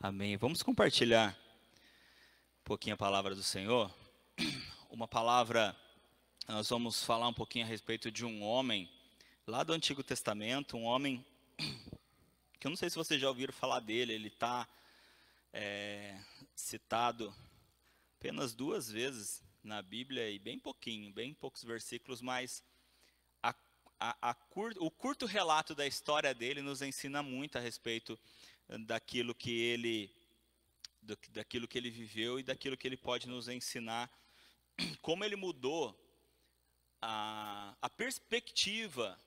Amém. Vamos compartilhar um pouquinho a palavra do Senhor. Uma palavra, nós vamos falar um pouquinho a respeito de um homem lá do Antigo Testamento, um homem que eu não sei se vocês já ouviram falar dele, ele está citado apenas 2 vezes na Bíblia e bem pouquinho, bem poucos versículos, mas a, o curto relato da história dele nos ensina muito a respeito daquilo que ele viveu e daquilo que ele pode nos ensinar, como ele mudou a perspectiva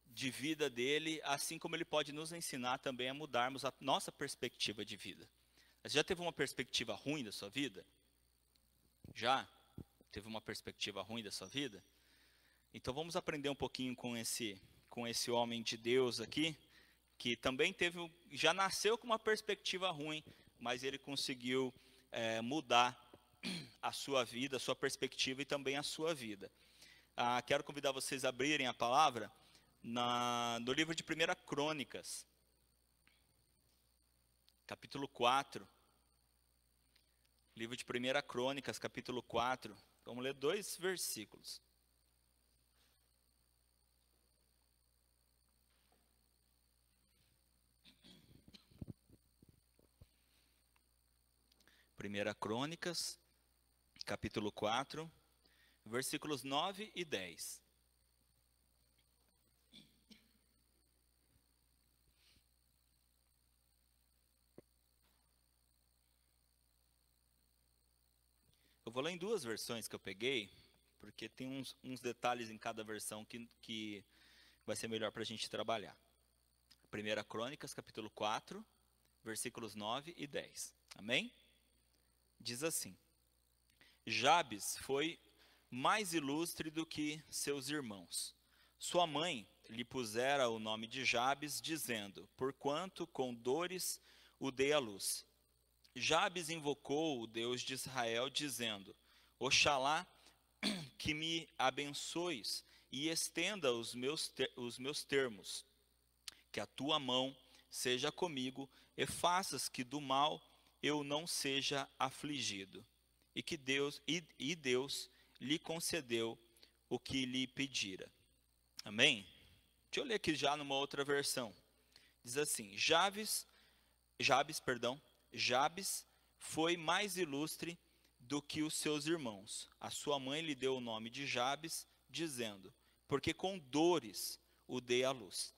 de vida dele, assim como ele pode nos ensinar também a mudarmos a nossa perspectiva de vida. Você já teve uma perspectiva ruim da sua vida? Já? Teve uma perspectiva ruim da sua vida? Então vamos aprender um pouquinho com esse homem de Deus aqui, que também já nasceu com uma perspectiva ruim, mas ele conseguiu mudar a sua vida, a sua perspectiva e também a sua vida. Quero convidar vocês a abrirem a palavra no livro de 1 Crônicas, capítulo 4. Livro de 1 Crônicas, capítulo 4. Vamos ler 2 versículos. Primeira Crônicas, capítulo 4, versículos 9 e 10. Eu vou ler em 2 versões que eu peguei, porque tem uns detalhes em cada versão que vai ser melhor para a gente trabalhar. 1 Crônicas, capítulo 4, versículos 9 e 10. Amém? Diz assim: Jabes foi mais ilustre do que seus irmãos. Sua mãe lhe pusera o nome de Jabes, dizendo: Porquanto com dores o dei à luz. Jabes invocou o Deus de Israel, dizendo: Oxalá que me abençoes e estenda os meus termos, que a tua mão seja comigo e faças que do mal eu não seja afligido. E que Deus lhe concedeu o que lhe pedira. Amém? Deixa eu ler aqui já numa outra versão. Diz assim: Jabes foi mais ilustre do que os seus irmãos. A sua mãe lhe deu o nome de Jabes, dizendo: Porque com dores o dei à luz.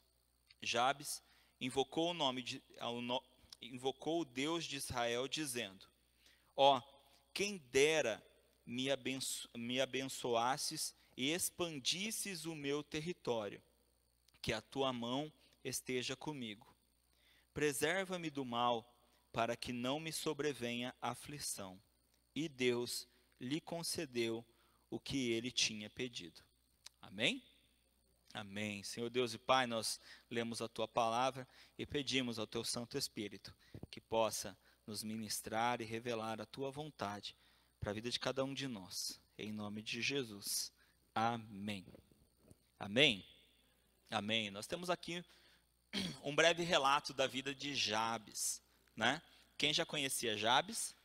Jabes invocou invocou o Deus de Israel, dizendo: Ó, quem dera me abençoasses e expandisses o meu território, que a tua mão esteja comigo. Preserva-me do mal, para que não me sobrevenha aflição. E Deus lhe concedeu o que ele tinha pedido. Amém? Amém. Senhor Deus e Pai, nós lemos a tua palavra e pedimos ao teu Santo Espírito que possa nos ministrar e revelar a tua vontade para a vida de cada um de nós. Em nome de Jesus. Amém. Amém? Amém. Nós temos aqui um breve relato da vida de Jabes, né? Quem já conhecia Jabes?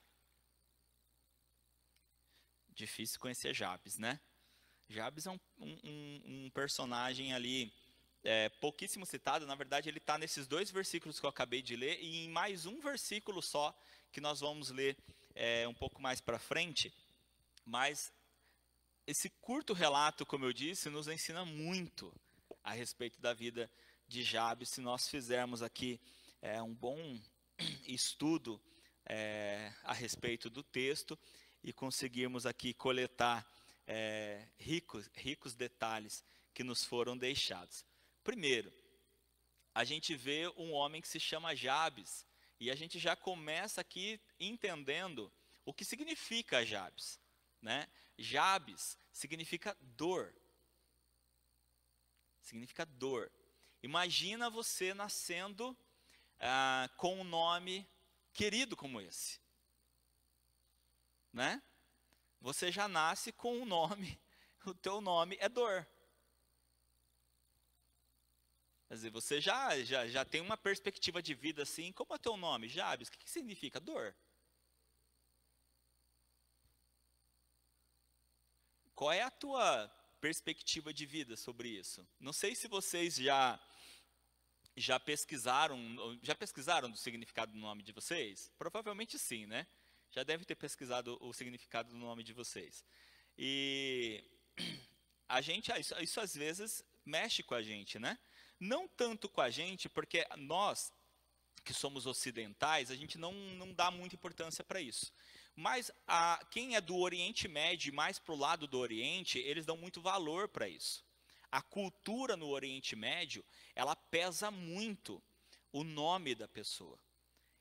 Difícil conhecer Jabes, né? Jabes é um personagem ali pouquíssimo citado. Na verdade, ele está nesses 2 versículos que eu acabei de ler e em mais um versículo só que nós vamos ler um pouco mais para frente. Mas esse curto relato, como eu disse, nos ensina muito a respeito da vida de Jabes, se nós fizermos aqui um bom estudo a respeito do texto e conseguirmos aqui coletar ricos detalhes que nos foram deixados. Primeiro, a gente vê um homem que se chama Jabes, e a gente já começa aqui entendendo o que significa Jabes, né? Jabes significa dor. Significa dor. Imagina você nascendo com um nome querido como esse, né? Você já nasce com um nome, o teu nome é dor. Quer dizer, você já tem uma perspectiva de vida assim. Como é o teu nome? Jabes. O que significa? Dor. Qual é a tua perspectiva de vida sobre isso? Não sei se vocês já pesquisaram do significado do nome de vocês? Provavelmente sim, né? Já deve ter pesquisado o significado do nome de vocês. E isso às vezes mexe com a gente, né? Não tanto com a gente, porque nós que somos ocidentais, a gente não dá muita importância para isso. Mas quem é do Oriente Médio, mais para o lado do Oriente, eles dão muito valor para isso. A cultura no Oriente Médio, ela pesa muito o nome da pessoa.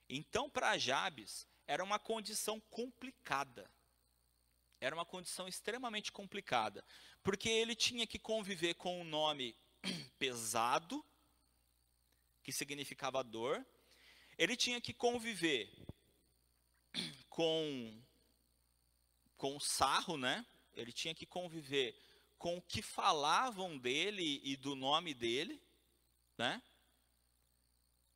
Então, para Jabes, era uma condição complicada. Era uma condição extremamente complicada. Porque ele tinha que conviver com um nome pesado, que significava dor. Ele tinha que conviver com o sarro, né? Ele tinha que conviver com o que falavam dele e do nome dele, né?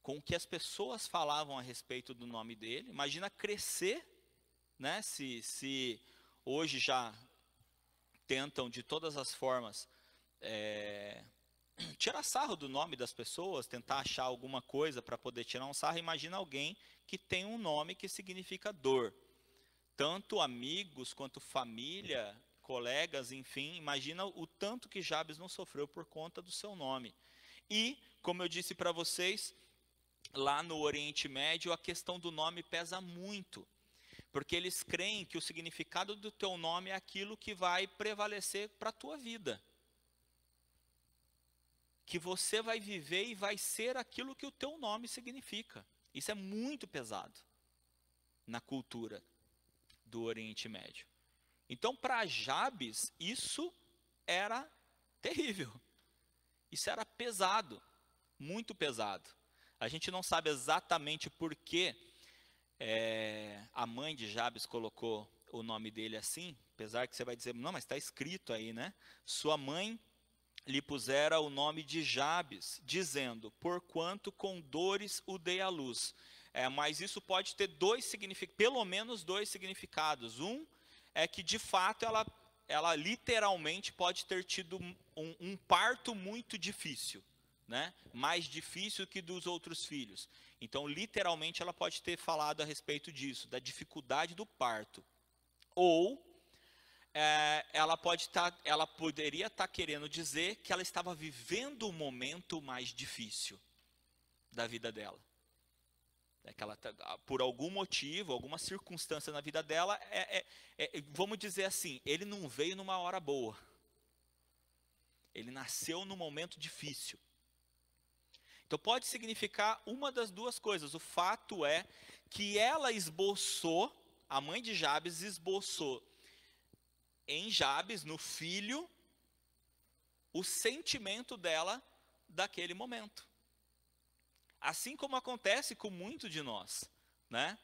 Com o que as pessoas falavam a respeito do nome dele. Imagina crescer, né? Se hoje já tentam de todas as formas tirar sarro do nome das pessoas, tentar achar alguma coisa para poder tirar um sarro. Imagina alguém que tem um nome que significa dor. Tanto amigos quanto família, colegas, enfim, imagina o tanto que Jabes não sofreu por conta do seu nome. E, como eu disse para vocês, lá no Oriente Médio a questão do nome pesa muito, porque eles creem que o significado do teu nome é aquilo que vai prevalecer para a tua vida. Que você vai viver e vai ser aquilo que o teu nome significa. Isso é muito pesado na cultura do Oriente Médio. Então, para Jabes, isso era terrível. Isso era pesado, muito pesado. A gente não sabe exatamente por que a mãe de Jabes colocou o nome dele assim, apesar que você vai dizer, não, mas está escrito aí, né? Sua mãe lhe pusera o nome de Jabes, dizendo, porquanto com dores o dei à luz. Mas isso pode ter pelo menos dois significados. Um é que, de fato, ela literalmente pode ter tido um parto muito difícil, né? Mais difícil que dos outros filhos. Então, literalmente, ela pode ter falado a respeito disso, da dificuldade do parto. Ou ela poderia estar querendo dizer que ela estava vivendo o momento mais difícil da vida dela. Por algum motivo, alguma circunstância na vida dela, vamos dizer assim, ele não veio numa hora boa. Ele nasceu num momento difícil. Então pode significar uma das duas coisas. O fato é que ela esboçou, a mãe de Jabes esboçou em Jabes, no filho, o sentimento dela daquele momento. Assim como acontece com muito de nós, né?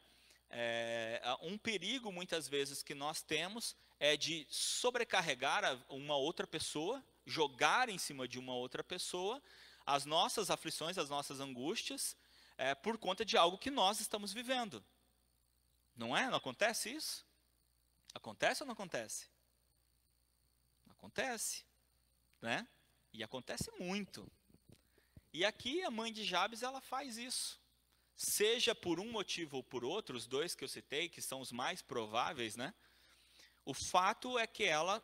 Um perigo, muitas vezes, que nós temos é de sobrecarregar uma outra pessoa, jogar em cima de uma outra pessoa as nossas aflições, as nossas angústias, por conta de algo que nós estamos vivendo. Não é? Não acontece isso? Acontece ou não acontece? Acontece, né? E acontece muito. E aqui a mãe de Jabes, ela faz isso. Seja por um motivo ou por outro, os dois que eu citei, que são os mais prováveis, né? O fato é que ela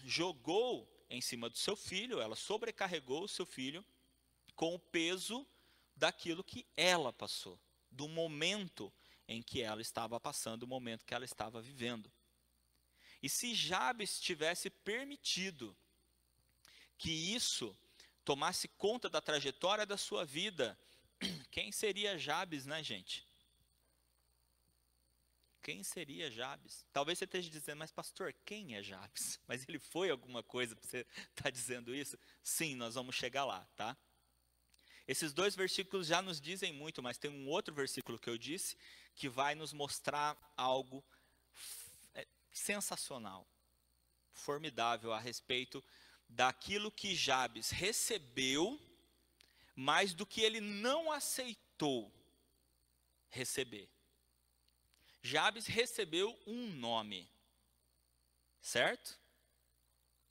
jogou em cima do seu filho, ela sobrecarregou o seu filho com o peso daquilo que ela passou, do momento em que ela estava passando, o momento que ela estava vivendo. E se Jabes tivesse permitido que isso tomasse conta da trajetória da sua vida, quem seria Jabes, né, gente? Quem seria Jabes? Talvez você esteja dizendo, mas pastor, quem é Jabes? Mas ele foi alguma coisa para você estar dizendo isso? Sim, nós vamos chegar lá, tá? Esses dois versículos já nos dizem muito, mas tem um outro versículo que eu disse, que vai nos mostrar algo sensacional, formidável a respeito daquilo que Jabes recebeu, mas do que ele não aceitou receber. Jabes recebeu um nome, certo?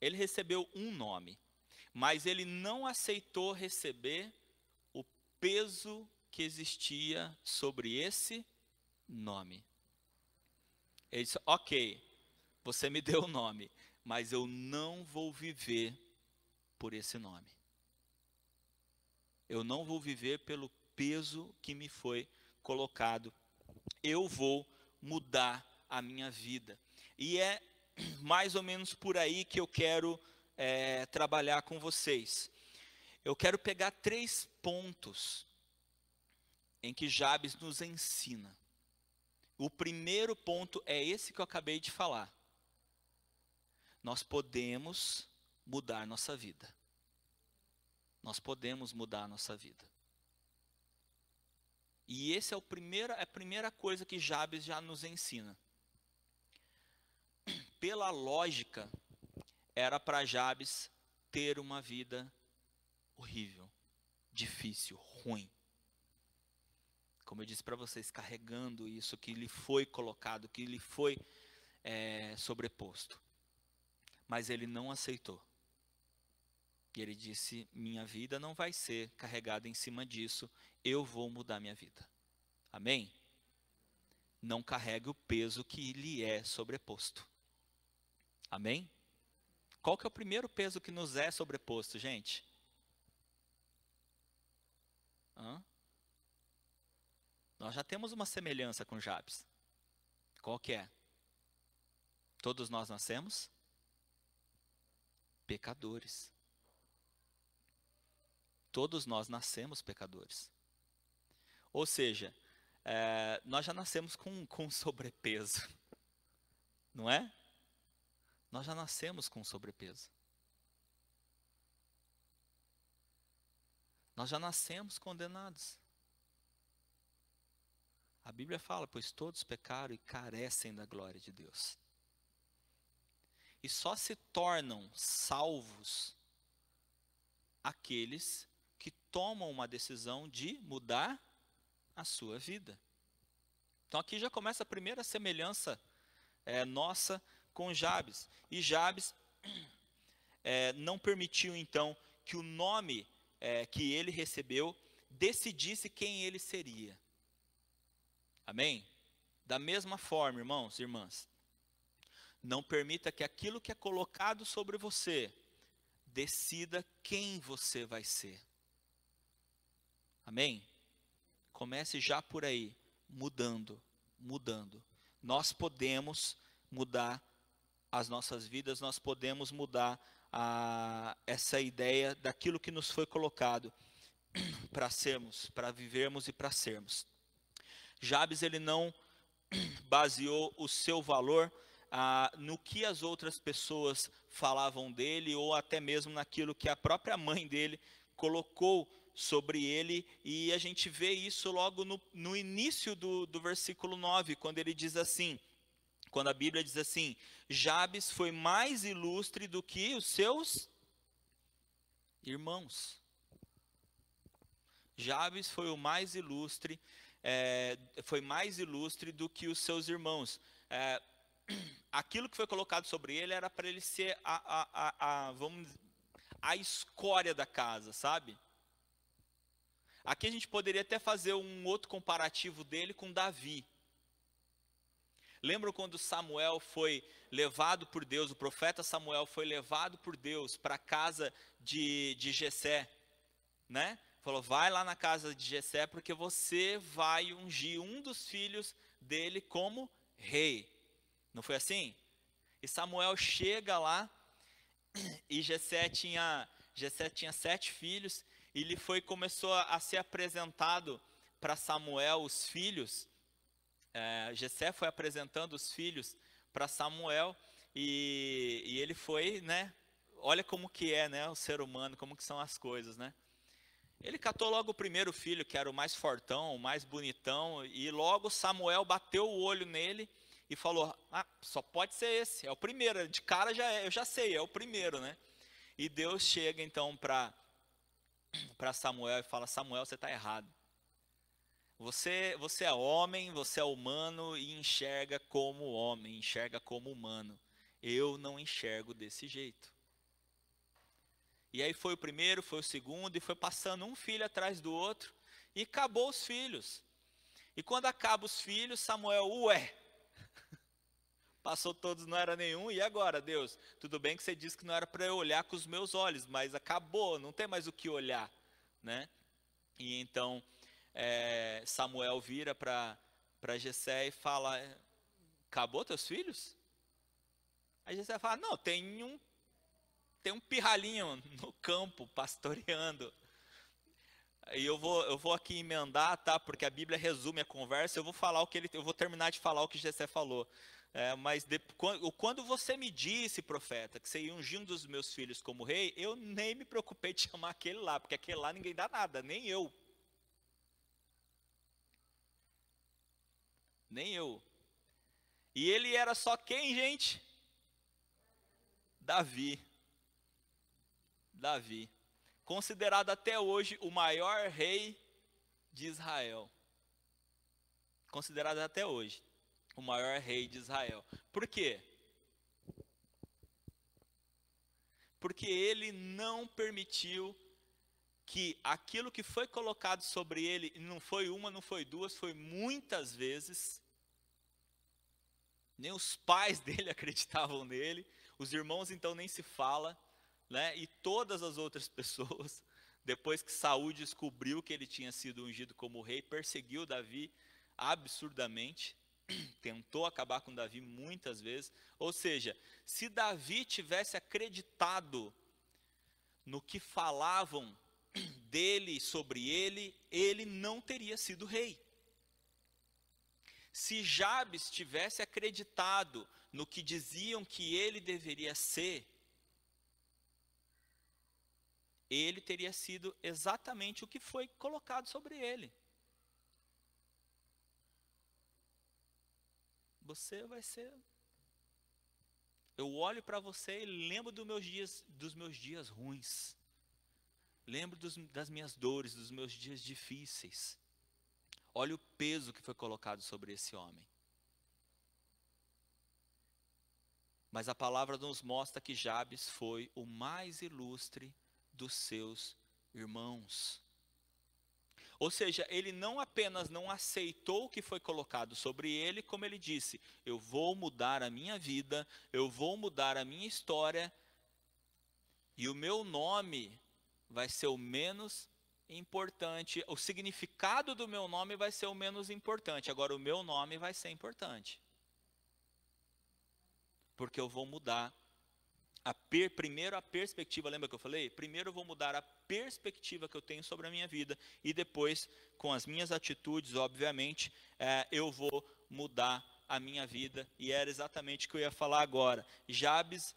Ele recebeu um nome, mas ele não aceitou receber o peso que existia sobre esse nome. Ele disse: ok, você me deu o nome, mas eu não vou viver por esse nome. Eu não vou viver pelo peso que me foi colocado. Eu vou mudar a minha vida. E é mais ou menos por aí que eu quero trabalhar com vocês. Eu quero pegar 3 pontos em que Jabes nos ensina. O primeiro ponto é esse que eu acabei de falar. Nós podemos mudar nossa vida. Nós podemos mudar a nossa vida. E esse é a primeira coisa que Jabes já nos ensina. Pela lógica, era para Jabes ter uma vida horrível, difícil, ruim. Como eu disse para vocês, carregando isso que lhe foi colocado, que lhe foi sobreposto. Mas ele não aceitou. E ele disse: minha vida não vai ser carregada em cima disso, eu vou mudar minha vida. Amém? Não carregue o peso que lhe é sobreposto. Amém? Qual que é o primeiro peso que nos é sobreposto, gente? Nós já temos uma semelhança com Jabes. Qual que é? Todos nós nascemos pecadores. Todos nós nascemos pecadores. Ou seja, nós já nascemos com sobrepeso. Não é? Nós já nascemos com sobrepeso. Nós já nascemos condenados. A Bíblia fala: pois todos pecaram e carecem da glória de Deus. E só se tornam salvos aqueles que tomam uma decisão de mudar a sua vida. Então aqui já começa a primeira semelhança nossa com Jabes. E Jabes não permitiu então que o nome que ele recebeu decidisse quem ele seria. Amém? Da mesma forma, irmãos e irmãs, não permita que aquilo que é colocado sobre você decida quem você vai ser. Amém? Comece já por aí, mudando. Nós podemos mudar as nossas vidas, nós podemos mudar essa ideia daquilo que nos foi colocado para sermos, para vivermos e para sermos. Jabes, ele não baseou o seu valor no que as outras pessoas falavam dele, ou até mesmo naquilo que a própria mãe dele colocou sobre ele, e a gente vê isso logo no início do versículo 9, quando ele diz assim, quando a Bíblia diz assim: Jabes foi mais ilustre do que os seus irmãos. Jabes foi o mais ilustre, foi mais ilustre do que os seus irmãos. Aquilo que foi colocado sobre ele era para ele ser a escória da casa, sabe? Aqui a gente poderia até fazer um outro comparativo dele com Davi. Lembram quando Samuel foi levado por Deus, o profeta Samuel foi levado por Deus para a casa de Jessé, né? Falou: vai lá na casa de Jessé, porque você vai ungir um dos filhos dele como rei. Não foi assim? E Samuel chega lá, e Jessé tinha 7 filhos, e ele começou a ser apresentado para Samuel os filhos. Jessé foi apresentando os filhos para Samuel, e ele foi, né? Olha como que é, né, o ser humano, como que são as coisas, né? Ele catou logo o primeiro filho, que era o mais fortão, o mais bonitão, e logo Samuel bateu o olho nele e falou: só pode ser esse, é o primeiro, de cara eu já sei, é o primeiro, né? E Deus chega então para para Samuel e fala: Samuel, você está errado. Você é homem, você é humano e enxerga como homem, enxerga como humano. Eu não enxergo desse jeito. E aí foi o primeiro, foi o segundo, e foi passando um filho atrás do outro, e acabou os filhos. E quando acaba os filhos, Samuel, passou todos, não era nenhum, e agora, Deus? Tudo bem que você disse que não era para eu olhar com os meus olhos, mas acabou, não tem mais o que olhar, né? E então Samuel vira para Jessé e fala: acabou teus filhos? Aí Jessé fala: não, tem um pirralhinho no campo pastoreando. E eu vou aqui emendar, tá? Porque a Bíblia resume a conversa. Eu vou terminar de falar o que Jessé falou. Mas quando você me disse, profeta, que você ia ungir um dos meus filhos como rei, eu nem me preocupei de chamar aquele lá, porque aquele lá ninguém dá nada, nem eu. Nem eu. E ele era só quem, gente? Davi. Davi. Considerado até hoje o maior rei de Israel. Considerado até hoje o maior rei de Israel. Por quê? Porque ele não permitiu que aquilo que foi colocado sobre ele, não foi uma, não foi duas, foi muitas vezes, nem os pais dele acreditavam nele, os irmãos então nem se fala, né? E todas as outras pessoas, depois que Saul descobriu que ele tinha sido ungido como rei, perseguiu Davi absurdamente, tentou acabar com Davi muitas vezes. Ou seja, se Davi tivesse acreditado no que falavam dele, sobre ele, ele não teria sido rei. Se Jabes tivesse acreditado no que diziam que ele deveria ser, ele teria sido exatamente o que foi colocado sobre ele. Você vai ser. Eu olho para você e lembro dos meus dias ruins. Lembro das minhas dores, dos meus dias difíceis. Olha o peso que foi colocado sobre esse homem. Mas a palavra nos mostra que Jabes foi o mais ilustre dos seus irmãos. Ou seja, ele não apenas não aceitou o que foi colocado sobre ele, como ele disse: eu vou mudar a minha vida, eu vou mudar a minha história, e o meu nome vai ser o menos importante, o significado do meu nome vai ser o menos importante, agora o meu nome vai ser importante. Porque eu vou mudar primeiro a perspectiva, lembra que eu falei? Primeiro eu vou mudar a perspectiva que eu tenho sobre a minha vida, e depois, com as minhas atitudes, obviamente, eu vou mudar a minha vida, e era exatamente o que eu ia falar agora. Jabes,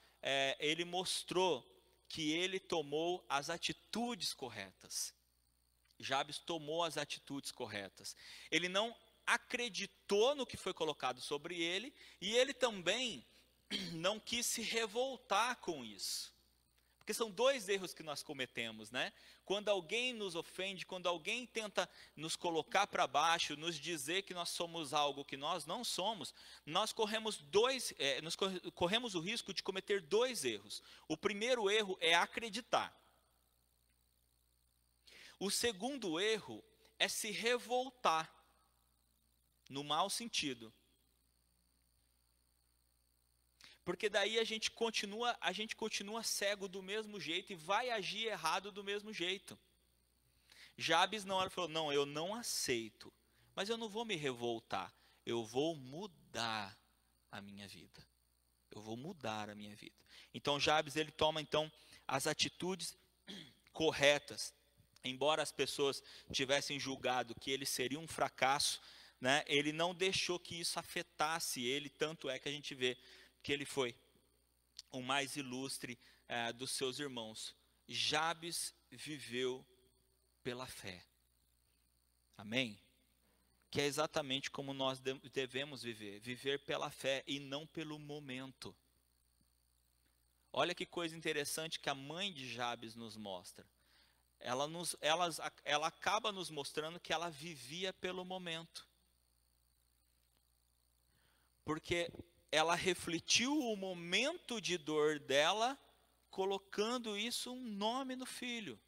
ele mostrou que ele tomou as atitudes corretas. Jabes tomou as atitudes corretas. Ele não acreditou no que foi colocado sobre ele, e ele também não quis se revoltar com isso. Porque são dois erros que nós cometemos, né? Quando alguém nos ofende, quando alguém tenta nos colocar para baixo, nos dizer que nós somos algo que nós não somos, nós corremos o risco de cometer dois erros. O primeiro erro é acreditar. O segundo erro é se revoltar, no mau sentido. Porque daí a gente continua cego do mesmo jeito e vai agir errado do mesmo jeito. Jabes não falou: não, eu não aceito, mas eu não vou me revoltar, eu vou mudar a minha vida. Eu vou mudar a minha vida. Então Jabes, ele toma então as atitudes corretas. Embora as pessoas tivessem julgado que ele seria um fracasso, né, ele não deixou que isso afetasse ele, tanto é que a gente vê que ele foi o mais ilustre dos seus irmãos. Jabes viveu pela fé. Amém? Que é exatamente como nós devemos viver pela fé e não pelo momento. Olha que coisa interessante que a mãe de Jabes nos mostra. ela acaba nos mostrando que ela vivia pelo momento. Porque ela refletiu o momento de dor dela, colocando isso um nome no filho.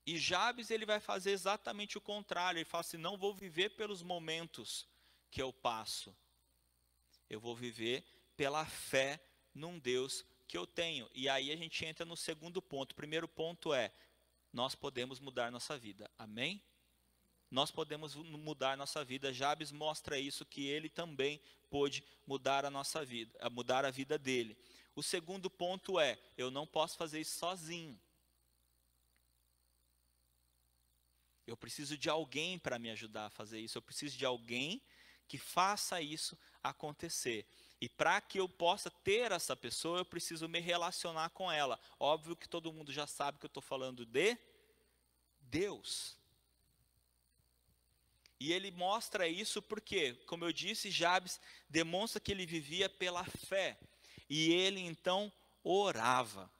E Jabes, ele vai fazer exatamente o contrário. Ele fala assim, não vou viver pelos momentos que eu passo. Eu vou viver pela fé num Deus que eu tenho. E aí a gente entra no segundo ponto. O primeiro ponto é, nós podemos mudar nossa vida. Amém? Nós podemos mudar nossa vida. Jabes mostra isso, que ele também pôde mudar a nossa vida, mudar a vida dele. O segundo ponto é, eu não posso fazer isso sozinho. Eu preciso de alguém para me ajudar a fazer isso. Eu preciso de alguém que faça isso acontecer. E para que eu possa ter essa pessoa, eu preciso me relacionar com ela. Óbvio que todo mundo já sabe que eu estou falando de Deus. E ele mostra isso porque, como eu disse, Jabes demonstra que ele vivia pela fé. E ele então orava.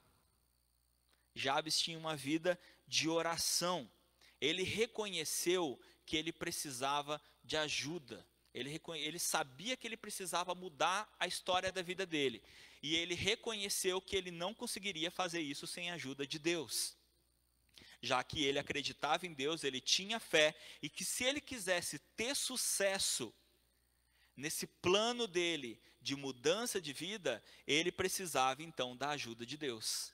Jabes tinha uma vida de oração. Ele reconheceu que ele precisava de ajuda. Ele sabia que ele precisava mudar a história da vida dele. E ele reconheceu que ele não conseguiria fazer isso sem a ajuda de Deus. Já que ele acreditava em Deus, ele tinha fé, e que se ele quisesse ter sucesso nesse plano dele de mudança de vida, ele precisava então da ajuda de Deus.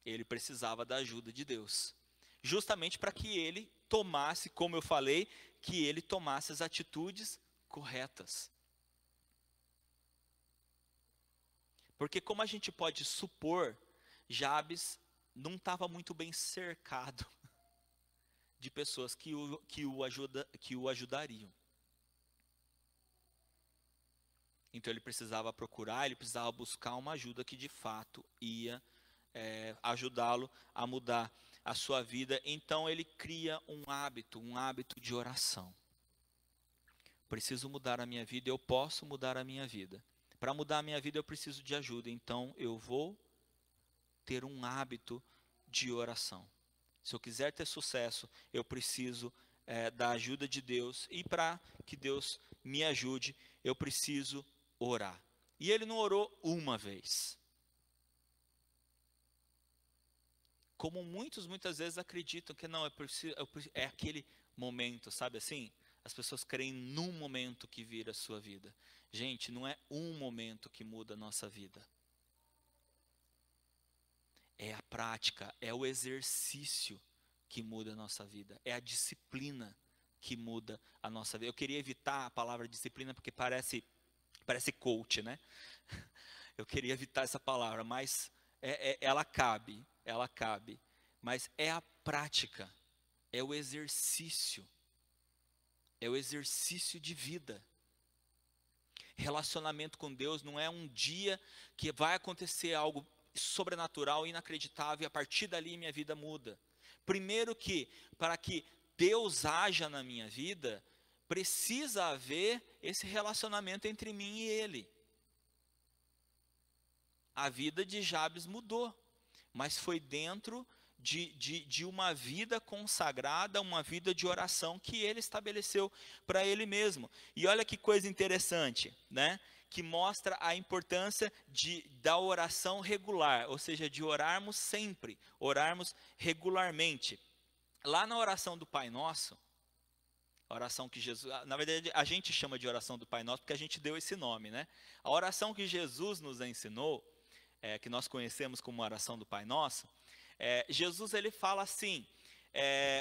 Ele precisava da ajuda de Deus. Justamente para que ele tomasse, como eu falei, que ele tomasse as atitudes corretas. Porque como a gente pode supor, Jabes não estava muito bem cercado de pessoas que o ajudariam. Então ele precisava procurar, ele precisava buscar uma ajuda que de fato ia ajudá-lo a mudar a sua vida. Então ele cria um hábito de oração. Preciso mudar a minha vida, eu posso mudar a minha vida. Para mudar a minha vida eu preciso de ajuda, então eu vou ter um hábito de oração. Se eu quiser ter sucesso, eu preciso da ajuda de Deus, e para que Deus me ajude, eu preciso orar. E ele não orou uma vez. Como muitas vezes acreditam que não, é aquele momento, sabe assim? As pessoas creem num momento que vira a sua vida. Gente, não é um momento que muda a nossa vida. É a prática, é o exercício que muda a nossa vida. É a disciplina que muda a nossa vida. Eu queria evitar a palavra disciplina porque parece coach, né? Eu queria evitar essa palavra, mas ela cabe. Mas é a prática, é o exercício de vida. Relacionamento com Deus não é um dia que vai acontecer algo sobrenatural, inacreditável, e a partir dali minha vida muda. Primeiro que, para que Deus haja na minha vida, precisa haver esse relacionamento entre mim e Ele. A vida de Jabes mudou, mas foi dentro de uma vida consagrada, uma vida de oração que ele estabeleceu para ele mesmo. E olha que coisa interessante, né? Que mostra a importância da oração regular, ou seja, de orarmos sempre, orarmos regularmente. Lá na oração do Pai Nosso, a oração que Jesus, na verdade a gente chama de oração do Pai Nosso porque a gente deu esse nome, né? A oração que Jesus nos ensinou, que nós conhecemos como oração do Pai Nosso, Jesus ele fala assim,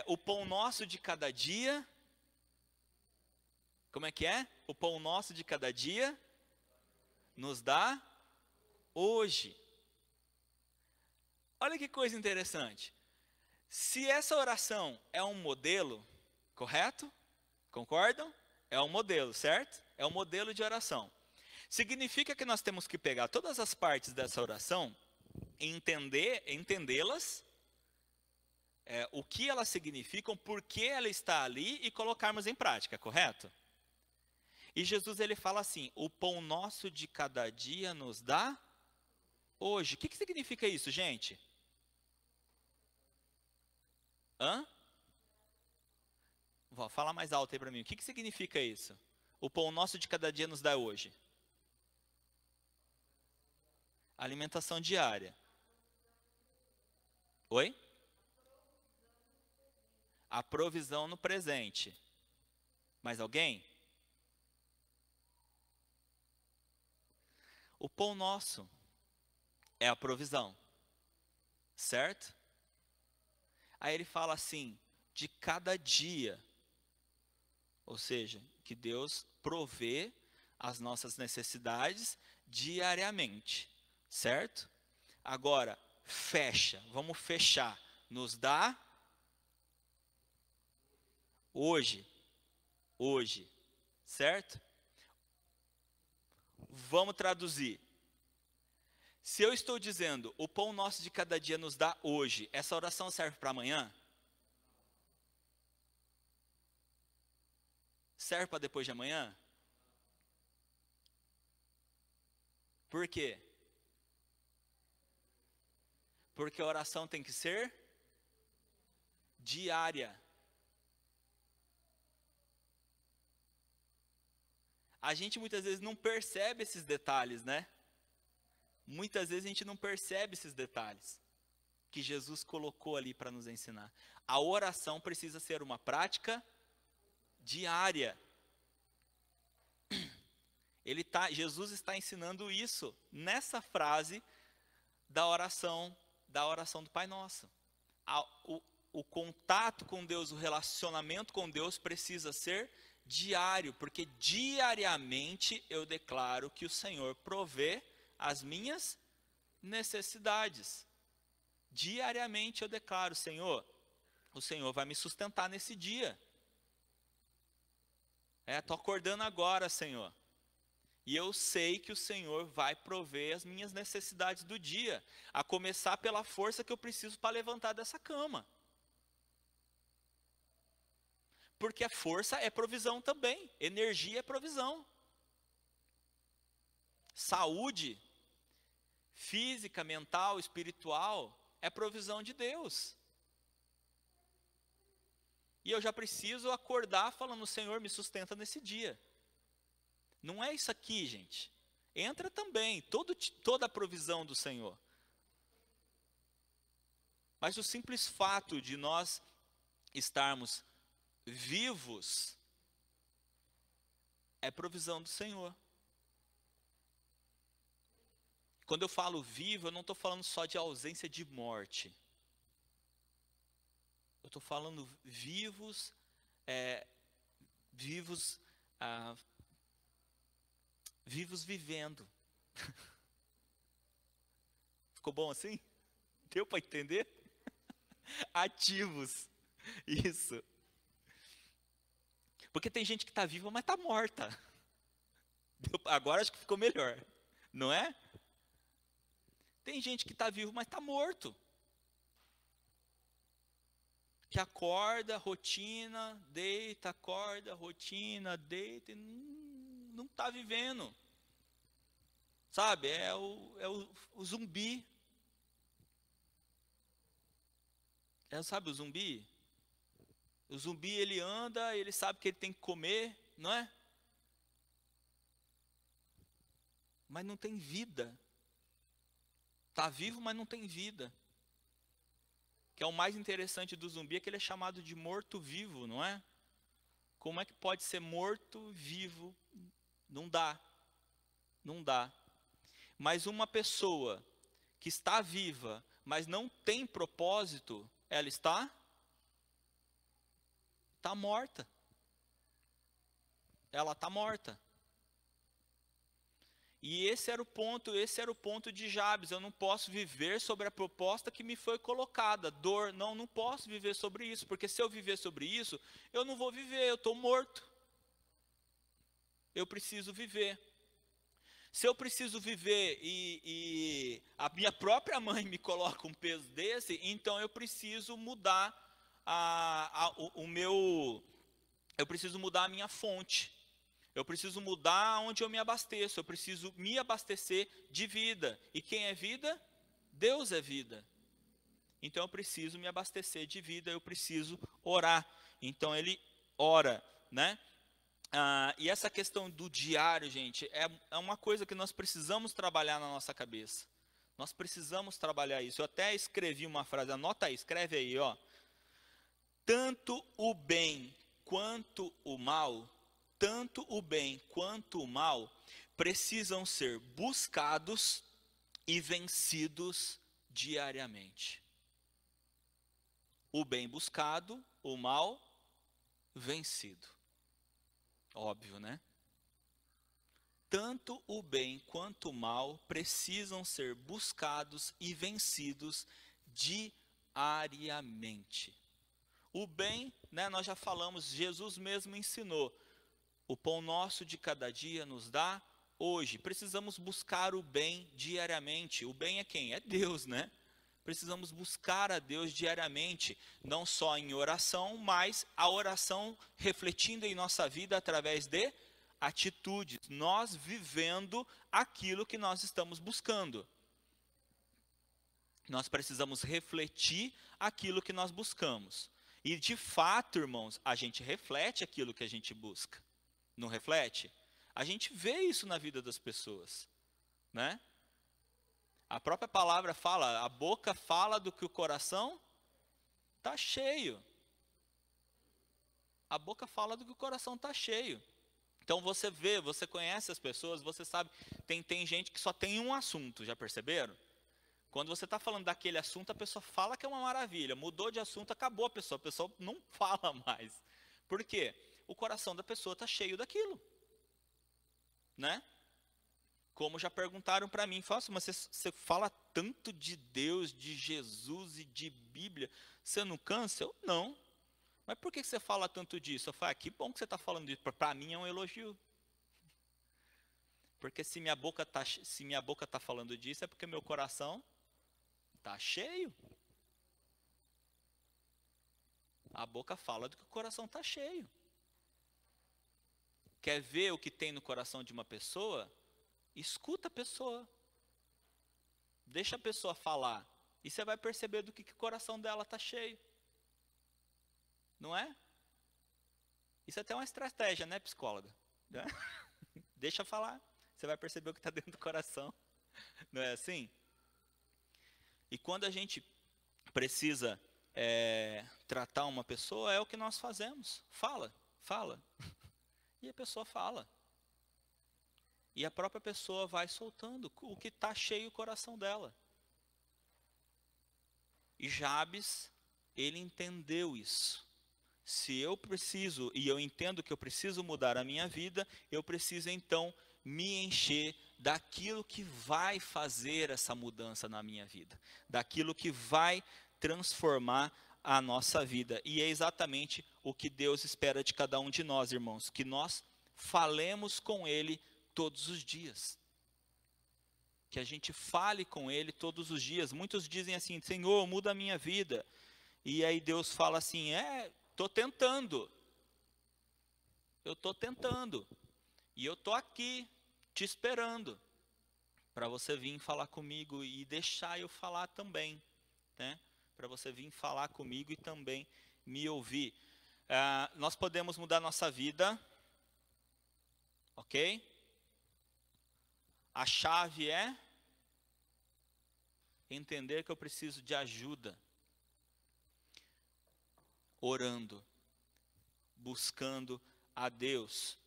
o pão nosso de cada dia, como é que é? O pão nosso de cada dia nos dá hoje. Olha que coisa interessante. Se essa oração é um modelo, correto? Concordam? É um modelo, certo? É um modelo de oração. Significa que nós temos que pegar todas as partes dessa oração, entendê-las, o que elas significam, por que ela está ali, e colocarmos em prática, correto? E Jesus ele fala assim, o pão nosso de cada dia nos dá hoje. O que significa isso, gente? Hã? Fala mais alto aí para mim. O que significa isso? O pão nosso de cada dia nos dá hoje. Alimentação diária. Oi? A provisão no presente. Mais alguém? O pão nosso é a provisão. Certo? Aí ele fala assim, de cada dia. Ou seja, que Deus provê as nossas necessidades diariamente. Certo? Agora, fecha. Vamos fechar. Nos dá hoje. Hoje. Certo? Vamos traduzir. Se eu estou dizendo, o pão nosso de cada dia nos dá hoje, essa oração serve para amanhã? Serve para depois de amanhã? Por quê? Porque a oração tem que ser diária. A gente muitas vezes não percebe esses detalhes, né? Muitas vezes a gente não percebe esses detalhes que Jesus colocou ali para nos ensinar. A oração precisa ser uma prática diária. Jesus está ensinando isso nessa frase da oração do Pai Nosso. O contato com Deus, o relacionamento com Deus precisa ser diário, porque diariamente eu declaro que o Senhor provê as minhas necessidades. Diariamente eu declaro, Senhor, o Senhor vai me sustentar nesse dia. Estou acordando agora, Senhor. E eu sei que o Senhor vai prover as minhas necessidades do dia, a começar pela força que eu preciso para levantar dessa cama. Porque a força é provisão também, energia é provisão. Saúde física, mental, espiritual é provisão de Deus. E eu já preciso acordar falando, Senhor, me sustenta nesse dia. Não é isso aqui, gente. Entra também toda a provisão do Senhor. Mas o simples fato de nós estarmos vivos é provisão do Senhor. Quando eu falo vivo, eu não estou falando só de ausência de morte. Eu estou falando vivos, vivos vivendo. Ficou bom assim? Deu para entender? Ativos. Isso. Porque tem gente que está viva, mas está morta. Agora acho que ficou melhor. Não é? Tem gente que está vivo, mas está morto. Que acorda, rotina, deita, acorda, rotina, deita, e não está vivendo. Sabe, é o zumbi. Sabe o zumbi? O zumbi, ele anda, ele sabe que ele tem que comer, não é? Mas não tem vida. Está vivo, mas não tem vida. Que é o mais interessante do zumbi, é que ele é chamado de morto-vivo, não é? Como é que pode ser morto-vivo? Não dá. Não dá. Mas uma pessoa que está viva, mas não tem propósito, ela está morta. Ela está morta. E esse era o ponto de Jabes. Eu não posso viver sobre a proposta que me foi colocada, dor. Não posso viver sobre isso, porque se eu viver sobre isso, eu não vou viver, eu estou morto. Eu preciso viver. Se eu preciso viver e a minha própria mãe me coloca um peso desse, então eu preciso mudar eu preciso mudar a minha fonte. Eu preciso mudar onde eu me abasteço. Eu preciso me abastecer de vida. E quem é vida? Deus é vida. então eu preciso me abastecer de vida, eu preciso orar. Então ele ora, né? E essa questão do diário, gente, é uma coisa que nós precisamos trabalhar na nossa cabeça. Nós precisamos trabalhar isso. Eu até escrevi uma frase, anota aí, escreve aí, ó. Tanto o bem quanto o mal, precisam ser buscados e vencidos diariamente. O bem buscado, o mal vencido. Óbvio, né? Tanto o bem quanto o mal precisam ser buscados e vencidos diariamente. O bem, né, nós já falamos, Jesus mesmo ensinou. O pão nosso de cada dia nos dá hoje. Precisamos buscar o bem diariamente. O bem é quem? É Deus, né? Precisamos buscar a Deus diariamente, não só em oração, mas a oração refletindo em nossa vida através de atitudes, nós vivendo aquilo que nós estamos buscando. Nós precisamos refletir aquilo que nós buscamos. E de fato, irmãos, a gente reflete aquilo que a gente busca. Não reflete? A gente vê isso na vida das pessoas, né? A própria palavra fala, a boca fala do que o coração está cheio. A boca fala do que o coração está cheio. Então você vê, você conhece as pessoas, você sabe, tem gente que só tem um assunto, já perceberam? Quando você está falando daquele assunto, a pessoa fala que é uma maravilha, mudou de assunto, acabou a pessoa não fala mais. Por quê? O coração da pessoa está cheio daquilo, né? Como já perguntaram para mim, mas você fala tanto de Deus, de Jesus e de Bíblia, você não cansa? Eu não. Mas por que você fala tanto disso? Eu falo, que bom que você está falando disso, para mim é um elogio. Porque se minha boca tá falando disso, é porque meu coração está cheio. A boca fala do que o coração está cheio. Quer ver o que tem no coração de uma pessoa? Escuta a pessoa. Deixa a pessoa falar. E você vai perceber do que o coração dela está cheio. Não é? Isso é até uma estratégia, né, psicóloga? Né? Deixa falar. Você vai perceber o que está dentro do coração. Não é assim? E quando a gente precisa tratar uma pessoa, é o que nós fazemos. Fala. E a pessoa fala. E a própria pessoa vai soltando o que está cheio o coração dela. E Jabes, ele entendeu isso. Se eu preciso, e eu entendo que eu preciso mudar a minha vida, eu preciso então me encher daquilo que vai fazer essa mudança na minha vida. Daquilo que vai transformar a nossa vida. E é exatamente o que Deus espera de cada um de nós, irmãos. Que nós falemos com Ele todos os dias. Que a gente fale com Ele todos os dias. Muitos dizem assim, Senhor, muda a minha vida. E aí Deus fala assim, estou tentando. Eu estou tentando. E eu estou aqui, te esperando. Para você vir falar comigo e deixar eu falar também. Né? Para você vir falar comigo e também me ouvir. Nós podemos mudar nossa vida. Ok? A chave é entender que eu preciso de ajuda. Orando. Buscando a Deus.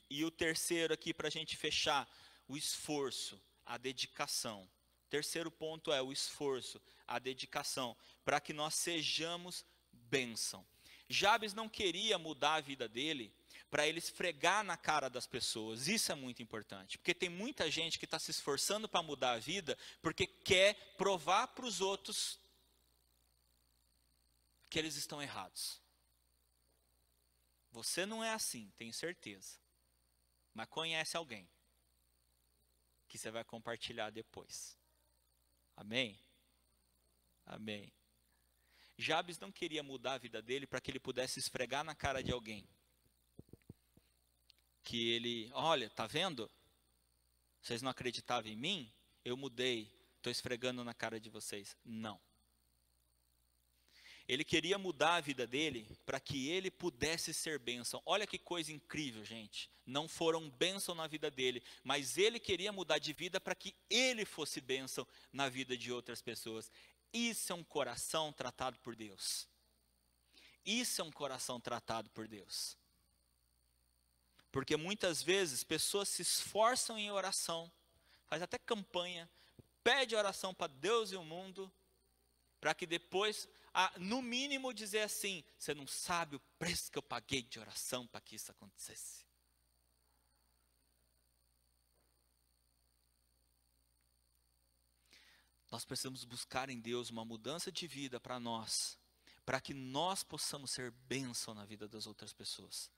E o terceiro aqui para a gente fechar, o esforço, a dedicação. Terceiro ponto é o esforço, a dedicação, para que nós sejamos bênção. Jabes não queria mudar a vida dele para ele esfregar na cara das pessoas. Isso é muito importante, porque tem muita gente que está se esforçando para mudar a vida porque quer provar para os outros que eles estão errados. Você não é assim, tenho certeza. Mas conhece alguém que você vai compartilhar depois. Amém? Amém. Jabes não queria mudar a vida dele para que ele pudesse esfregar na cara de alguém. Que ele, olha, tá vendo? Vocês não acreditavam em mim? Eu mudei, estou esfregando na cara de vocês. Não. Ele queria mudar a vida dele para que ele pudesse ser bênção. Olha que coisa incrível, gente. Não foram bênção na vida dele, mas ele queria mudar de vida para que ele fosse bênção na vida de outras pessoas. Isso é um coração tratado por Deus. Isso é um coração tratado por Deus. Porque muitas vezes pessoas se esforçam em oração, faz até campanha, pede oração para Deus e o mundo, para que depois, no mínimo, dizer assim: você não sabe o preço que eu paguei de oração para que isso acontecesse. Nós precisamos buscar em Deus uma mudança de vida para nós, para que nós possamos ser bênção na vida das outras pessoas,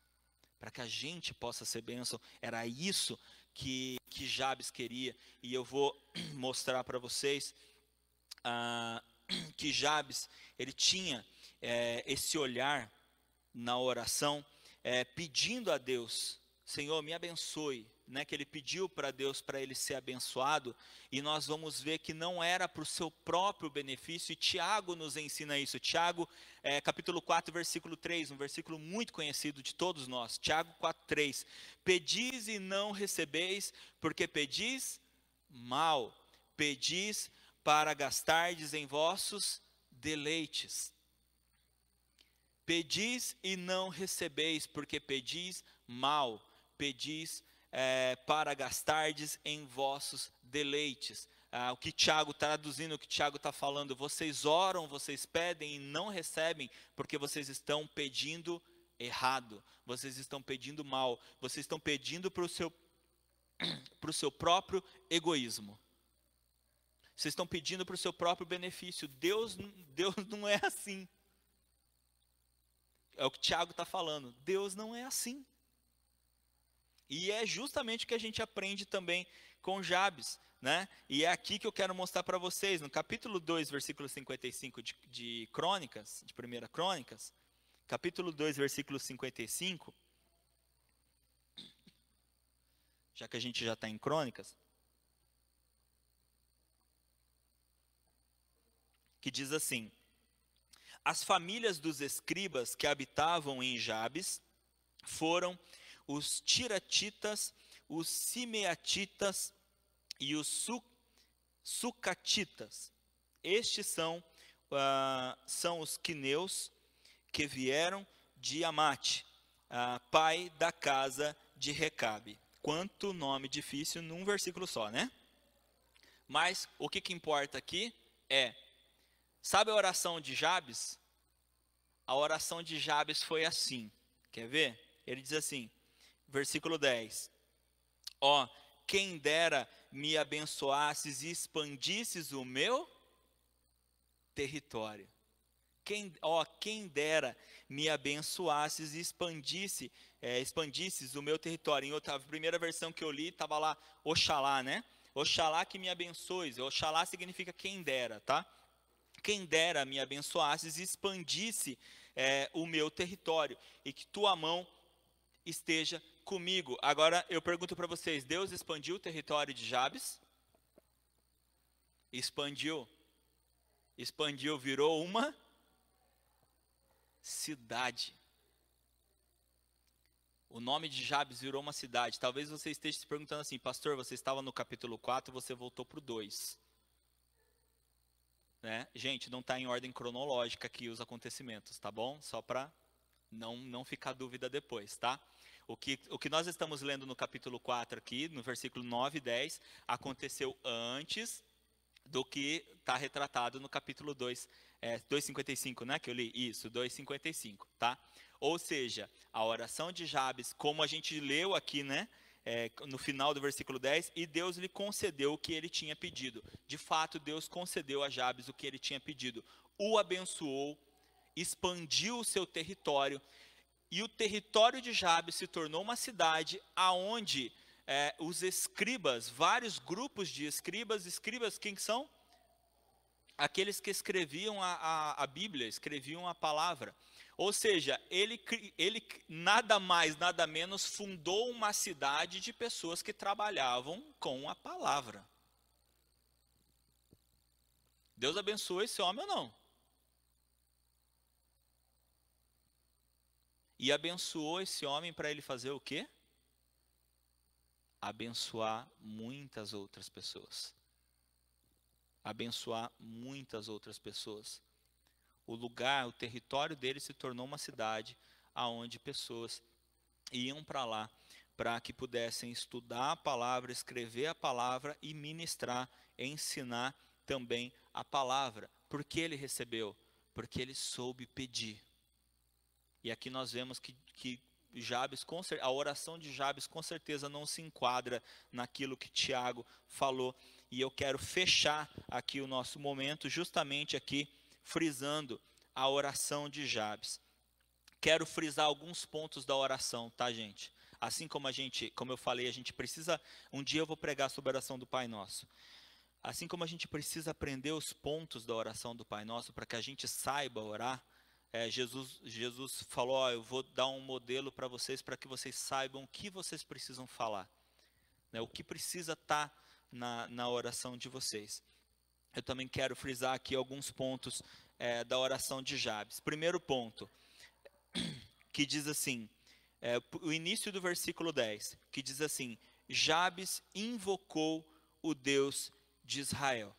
para que a gente possa ser bênção. Era isso que Jabes queria, e eu vou mostrar para vocês que Jabes, ele tinha esse olhar na oração, pedindo a Deus: Senhor, me abençoe, né? Que ele pediu para Deus para ele ser abençoado, e nós vamos ver que não era para o seu próprio benefício, e Tiago nos ensina isso. Tiago, capítulo 4, versículo 3, um versículo muito conhecido de todos nós. Tiago 4, 3, pedis e não recebeis, porque pedis mal, pedis para gastardes em vossos deleites. Pedis e não recebeis, porque pedis mal, pedis para gastardes em vossos deleites. O que Tiago, traduzindo o que Tiago está falando: vocês oram, vocês pedem e não recebem, porque vocês estão pedindo errado, vocês estão pedindo mal, vocês estão pedindo para o seu próprio egoísmo. Vocês estão pedindo para o seu próprio benefício. Deus não é assim. É o que Tiago está falando. Deus não é assim. E é justamente o que a gente aprende também com Jabes, né? E é aqui que eu quero mostrar para vocês, no capítulo 2, versículo 55 de Crônicas, de 1 Crônicas, capítulo 2, versículo 55, já que a gente já está em Crônicas, que diz assim: as famílias dos escribas que habitavam em Jabes foram os tiratitas, os simeatitas e os sucatitas. Estes são os quineus que vieram de Amate, pai da casa de Recabe. Quanto nome difícil num versículo só, né? Mas o que importa aqui sabe a oração de Jabes? A oração de Jabes foi assim. Quer ver? Ele diz assim, versículo 10. Ó, quem dera me abençoasses e expandisses o meu território. Quem dera me abençoasses e expandisses o meu território. Em outra, a primeira versão que eu li, estava lá, Oxalá, né? Oxalá que me abençoes. Oxalá significa quem dera, tá? Quem dera me abençoasses e expandisse o meu território, e que tua mão esteja comigo. Agora eu pergunto para vocês: Deus expandiu o território de Jabes? Expandiu. Expandiu, virou uma cidade. O nome de Jabes virou uma cidade. Talvez você esteja se perguntando assim: pastor, você estava no capítulo 4 e você voltou para o 2. Né? Gente, não está em ordem cronológica aqui os acontecimentos, tá bom? Só para não ficar dúvida depois, tá? O que nós estamos lendo no capítulo 4 aqui, no versículo 9 e 10, aconteceu antes do que está retratado no capítulo 2, 2,55, né? Que eu li, isso, 2,55, tá? Ou seja, a oração de Jabes, como a gente leu aqui, né? No final do versículo 10, e Deus lhe concedeu o que ele tinha pedido. De fato, Deus concedeu a Jabes o que ele tinha pedido. O abençoou, expandiu o seu território, e o território de Jabes se tornou uma cidade aonde os escribas, vários grupos de escribas quem são? Aqueles que escreviam a Bíblia, escreviam a palavra. Ou seja, ele nada mais, nada menos fundou uma cidade de pessoas que trabalhavam com a palavra. Deus abençoe esse homem ou não? E abençoou esse homem para ele fazer o quê? Abençoar muitas outras pessoas. Abençoar muitas outras pessoas. O lugar, o território dele se tornou uma cidade aonde pessoas iam para lá para que pudessem estudar a palavra, escrever a palavra e ministrar, ensinar também a palavra. Por que ele recebeu? Porque ele soube pedir. E aqui nós vemos que Jabes, a oração de Jabes com certeza não se enquadra naquilo que Tiago falou. E eu quero fechar aqui o nosso momento justamente aqui frisando a oração de Jabes. Quero frisar alguns pontos da oração, tá, gente? Assim como eu falei, a gente precisa, um dia eu vou pregar sobre a oração do Pai Nosso. Assim como a gente precisa aprender os pontos da oração do Pai Nosso para que a gente saiba orar, Jesus falou, eu vou dar um modelo para que vocês saibam o que vocês precisam falar, né, o que precisa estar na oração de vocês. Eu também quero frisar aqui alguns pontos da oração de Jabes. Primeiro ponto, que diz assim, o início do versículo 10, que diz assim, Jabes invocou o Deus de Israel.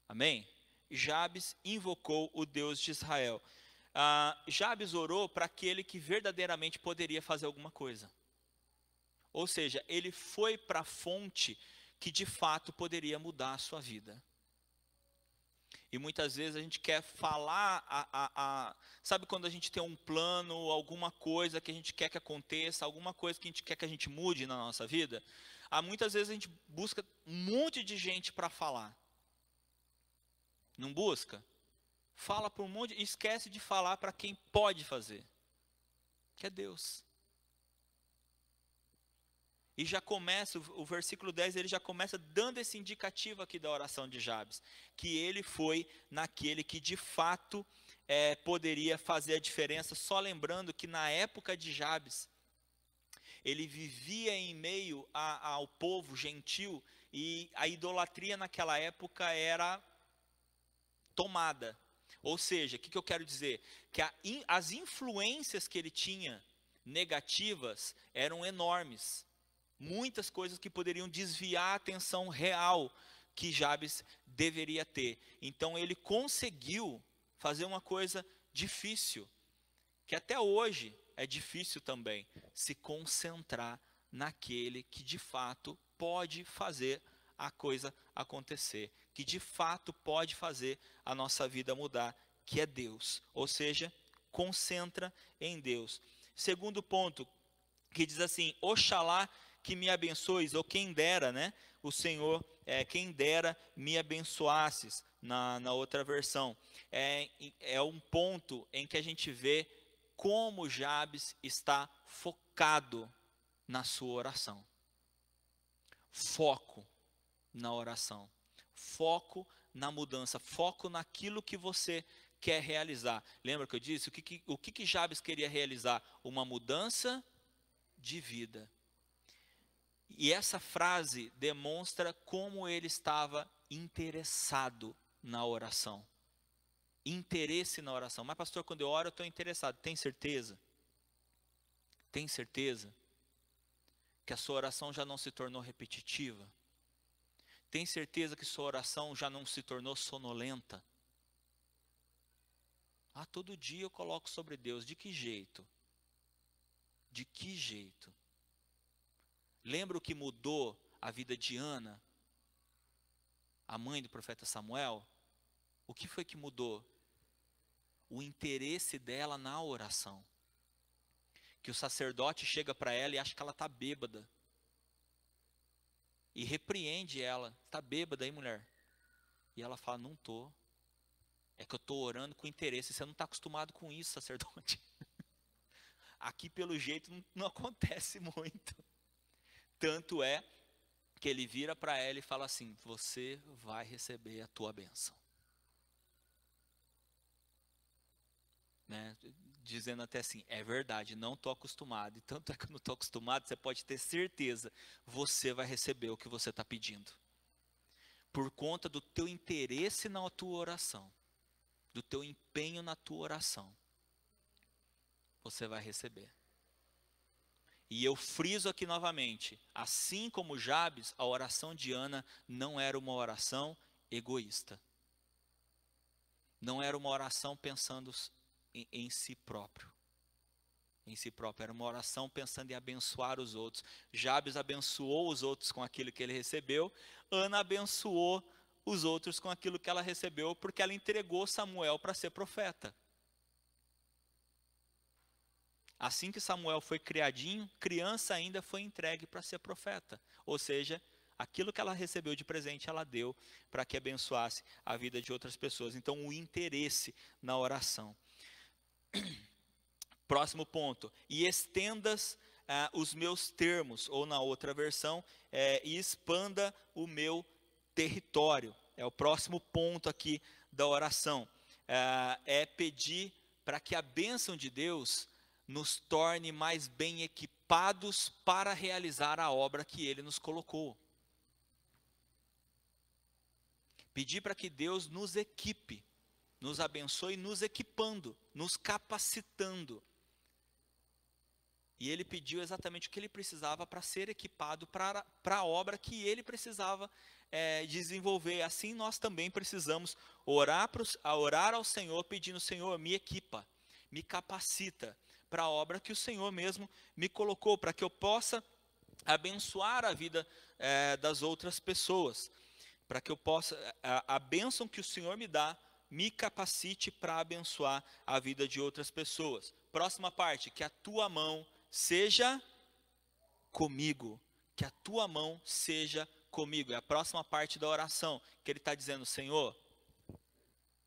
Amém? Jabes invocou o Deus de Israel. Jabes orou para aquele que verdadeiramente poderia fazer alguma coisa. Ou seja, ele foi para a fonte que de fato poderia mudar a sua vida. E muitas vezes a gente quer falar, sabe quando a gente tem um plano, alguma coisa que a gente quer que aconteça, alguma coisa que a gente quer que a gente mude na nossa vida? Muitas vezes a gente busca um monte de gente para falar. Não busca? Fala para um monte e esquece de falar para quem pode fazer, que é Deus. E já começa, o versículo 10, ele já começa dando esse indicativo aqui da oração de Jabes, que ele foi naquele que de fato poderia fazer a diferença, só lembrando que na época de Jabes, ele vivia em meio ao povo gentil, e a idolatria naquela época era tomada. Ou seja, o que eu quero dizer? Que as influências que ele tinha, negativas, eram enormes. Muitas coisas que poderiam desviar a atenção real que Jabes deveria ter. Então ele conseguiu fazer uma coisa difícil, que até hoje é difícil também, se concentrar naquele que de fato pode fazer a coisa acontecer, que de fato pode fazer a nossa vida mudar, que é Deus. Ou seja, concentra em Deus. Segundo ponto, que diz assim, Oxalá que me abençoes, ou quem dera, né? O Senhor, quem dera me abençoasses, na outra versão. É um ponto em que a gente vê como Jabes está focado na sua oração. Foco na oração. Foco na mudança. Foco naquilo que você quer realizar. Lembra que eu disse? O que Jabes queria realizar? Uma mudança de vida. E essa frase demonstra como ele estava interessado na oração. Interesse na oração. Mas pastor, quando eu oro eu estou interessado. Tem certeza? Tem certeza que a sua oração já não se tornou repetitiva? Tem certeza que sua oração já não se tornou sonolenta? Todo dia eu coloco sobre Deus. De que jeito? De que jeito? Lembra o que mudou a vida de Ana, a mãe do profeta Samuel? O que foi que mudou? O interesse dela na oração. Que o sacerdote chega para ela e acha que ela está bêbada. E repreende ela. Está bêbada aí, mulher? E ela fala, não estou. É que eu estou orando com interesse. Você não está acostumado com isso, sacerdote. Aqui, pelo jeito, não acontece muito. Tanto é que ele vira para ela e fala assim, você vai receber a tua bênção. Né? Dizendo até assim, é verdade, não estou acostumado. E tanto é que eu não estou acostumado, você pode ter certeza, você vai receber o que você está pedindo. Por conta do teu interesse na tua oração, do teu empenho na tua oração. você vai receber. E eu friso aqui novamente, assim como Jabes, a oração de Ana não era uma oração egoísta. Não era uma oração pensando em si próprio. Em si próprio, era uma oração pensando em abençoar os outros. Jabes abençoou os outros com aquilo que ele recebeu. Ana abençoou os outros com aquilo que ela recebeu, porque ela entregou Samuel para ser profeta. Assim que Samuel foi criadinho, criança ainda, foi entregue para ser profeta. Ou seja, aquilo que ela recebeu de presente, ela deu para que abençoasse a vida de outras pessoas. Então, o interesse na oração. Próximo ponto. E estendas os meus termos, ou na outra versão, e expanda o meu território. É o próximo ponto aqui da oração. É pedir para que a bênção de Deus nos torne mais bem equipados para realizar a obra que Ele nos colocou. Pedir para que Deus nos equipe, nos abençoe nos equipando, nos capacitando. E Ele pediu exatamente o que Ele precisava para ser equipado para a obra que Ele precisava desenvolver. Assim nós também precisamos orar ao Senhor, pedindo: Senhor, me equipa, me capacita para a obra que o Senhor mesmo me colocou, para que eu possa abençoar a vida das outras pessoas, para que eu possa, a bênção que o Senhor me dá, me capacite para abençoar a vida de outras pessoas. Próxima parte, que a tua mão seja comigo, que a tua mão seja comigo. É a próxima parte da oração, que ele está dizendo: Senhor,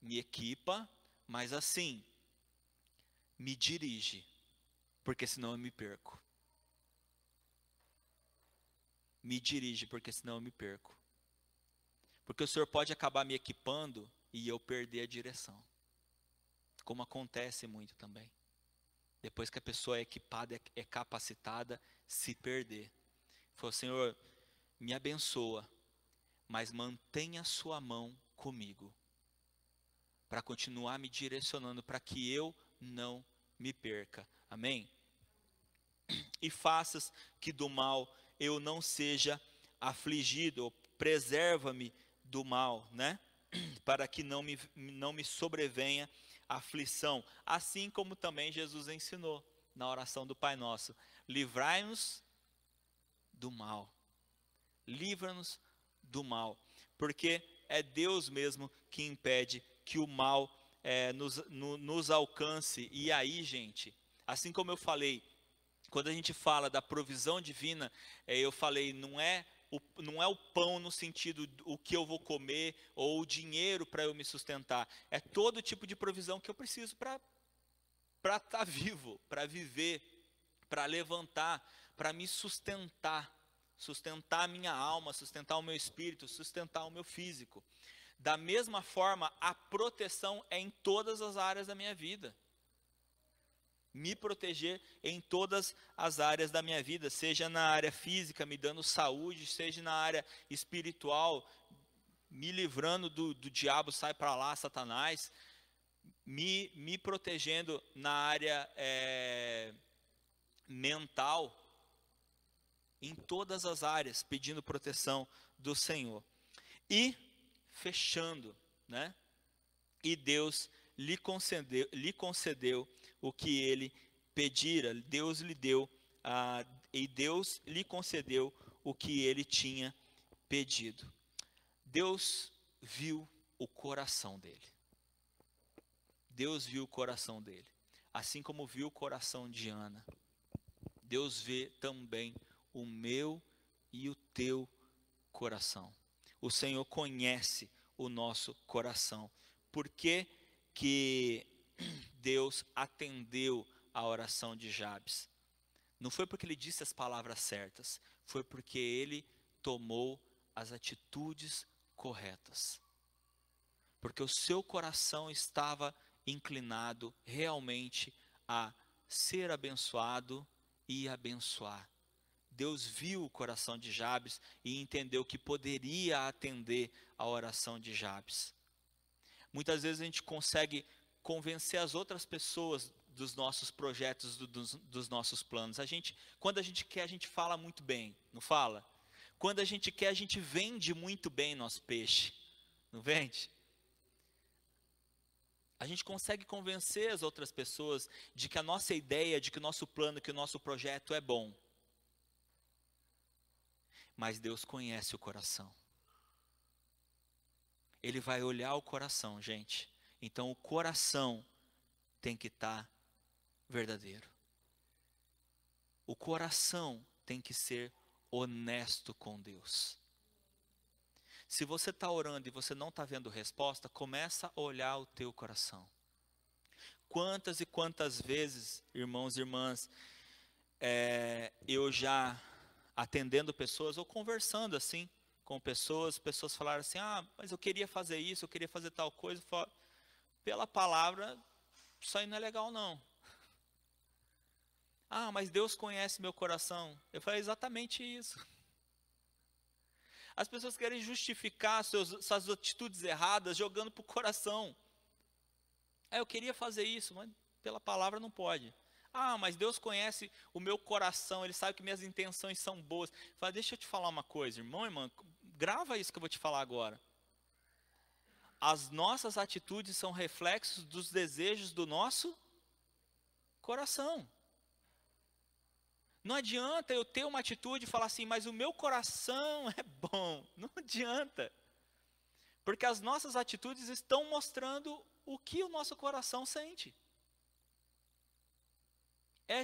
me equipa, mas assim, me dirige, porque senão eu me perco. Me dirige, porque senão eu me perco. Porque o Senhor pode acabar me equipando e eu perder a direção. Como acontece muito também. Depois que a pessoa é equipada, é capacitada, se perder. Falou: Senhor, me abençoa, mas mantenha a sua mão comigo, para continuar me direcionando, para que eu não me perca. Amém? E faças que do mal eu não seja afligido, preserva-me do mal, né? Para que não me sobrevenha aflição. Assim como também Jesus ensinou na oração do Pai Nosso: livrai-nos do mal. Livra-nos do mal. Porque é Deus mesmo que impede que o mal nos alcance. E aí, gente, assim como eu falei, quando a gente fala da provisão divina, eu falei, não é o pão no sentido o que eu vou comer, ou o dinheiro para eu me sustentar. É todo tipo de provisão que eu preciso para estar vivo, para viver, para levantar, para me sustentar. Sustentar a minha alma, sustentar o meu espírito, sustentar o meu físico. Da mesma forma, a proteção é em todas as áreas da minha vida. Me proteger em todas as áreas da minha vida, seja na área física, me dando saúde, seja na área espiritual, me livrando do diabo, sai para lá, Satanás, me protegendo na área mental, em todas as áreas, pedindo proteção do Senhor. E, fechando, né? E Deus lhe concedeu o que ele pedira. Deus lhe deu, e Deus lhe concedeu o que ele tinha pedido. Deus viu o coração dele. Deus viu o coração dele. Assim como viu o coração de Ana. Deus vê também o meu e o teu coração. O Senhor conhece o nosso coração. Por que que Deus atendeu a oração de Jabes? Não foi porque ele disse as palavras certas, foi porque ele tomou as atitudes corretas. Porque o seu coração estava inclinado realmente a ser abençoado e abençoar. Deus viu o coração de Jabes e entendeu que poderia atender a oração de Jabes. Muitas vezes a gente consegue convencer as outras pessoas dos nossos projetos, dos nossos planos. Quando a gente quer, a gente fala muito bem, não fala? Quando a gente quer, a gente vende muito bem nosso peixe, não vende? A gente consegue convencer as outras pessoas de que a nossa ideia, de que o nosso plano, que o nosso projeto é bom. Mas Deus conhece o coração. Ele vai olhar o coração, gente. Então o coração tem que estar verdadeiro. O coração tem que ser honesto com Deus. Se você está orando e você não está vendo resposta, começa a olhar o teu coração. Quantas e quantas vezes, irmãos e irmãs, eu já atendendo pessoas ou conversando assim com pessoas falaram assim, mas eu queria fazer isso, eu queria fazer tal coisa. Pela palavra, isso aí não é legal não. Mas Deus conhece meu coração. Eu falei, exatamente isso. As pessoas querem justificar suas atitudes erradas jogando para o coração. Eu queria fazer isso, mas pela palavra não pode. Mas Deus conhece o meu coração, Ele sabe que minhas intenções são boas. Eu falei, deixa eu te falar uma coisa, irmão, irmã, grava isso que eu vou te falar agora. As nossas atitudes são reflexos dos desejos do nosso coração. Não adianta eu ter uma atitude e falar assim, mas o meu coração é bom. Não adianta. Porque as nossas atitudes estão mostrando o que o nosso coração sente.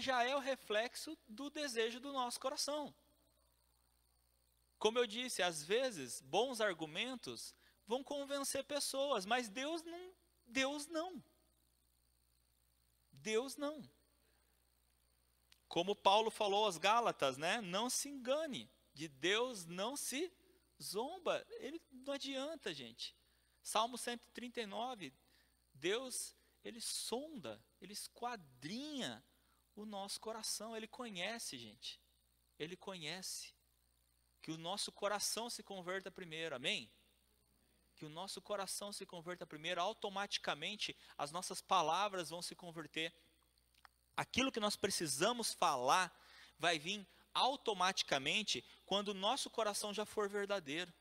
Já é o reflexo do desejo do nosso coração. Como eu disse, às vezes, bons argumentos vão convencer pessoas, mas Deus não. Deus não. Deus não. Como Paulo falou aos Gálatas, né? Não se engane, de Deus não se zomba. Ele não adianta, gente. Salmo 139, Deus, Ele sonda, Ele esquadrinha o nosso coração. Ele conhece, gente. Ele conhece. Que o nosso coração se converta primeiro, amém? Que o nosso coração se converta primeiro, automaticamente as nossas palavras vão se converter. Aquilo que nós precisamos falar vai vir automaticamente quando o nosso coração já for verdadeiro.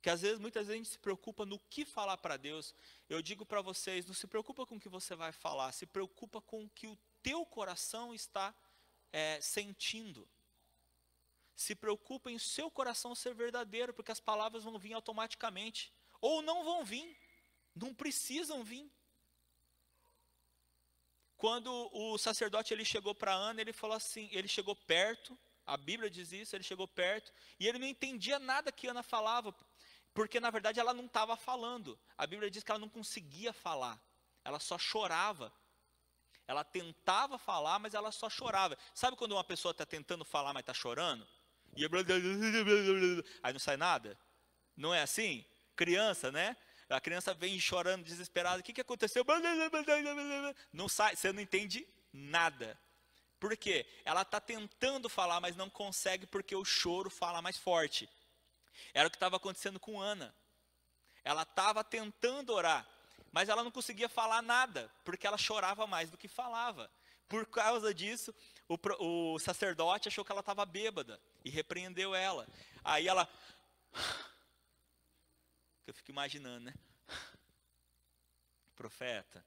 Que às vezes, muitas vezes a gente se preocupa no que falar para Deus. Eu digo para vocês, não se preocupa com o que você vai falar, se preocupa com o que o teu coração está sentindo. Se preocupa em o seu coração ser verdadeiro, porque as palavras vão vir automaticamente. Ou não vão vir, não precisam vir. Quando o sacerdote ele chegou para Ana, ele falou assim, ele chegou perto, a Bíblia diz isso, ele chegou perto, e ele não entendia nada que Ana falava, porque na verdade ela não estava falando. A Bíblia diz que ela não conseguia falar, ela só chorava. Ela tentava falar, mas ela só chorava. Sabe quando uma pessoa está tentando falar, mas está chorando? E aí não sai nada? Não é assim? Criança, né? A criança vem chorando, desesperada. O que aconteceu? Não sai, você não entende nada. Por quê? Ela está tentando falar, mas não consegue porque o choro fala mais forte. Era o que estava acontecendo com Ana. Ela estava tentando orar, mas ela não conseguia falar nada, porque ela chorava mais do que falava. Por causa disso, o sacerdote achou que ela estava bêbada e repreendeu ela. Aí ela... Eu fico imaginando, né? Profeta,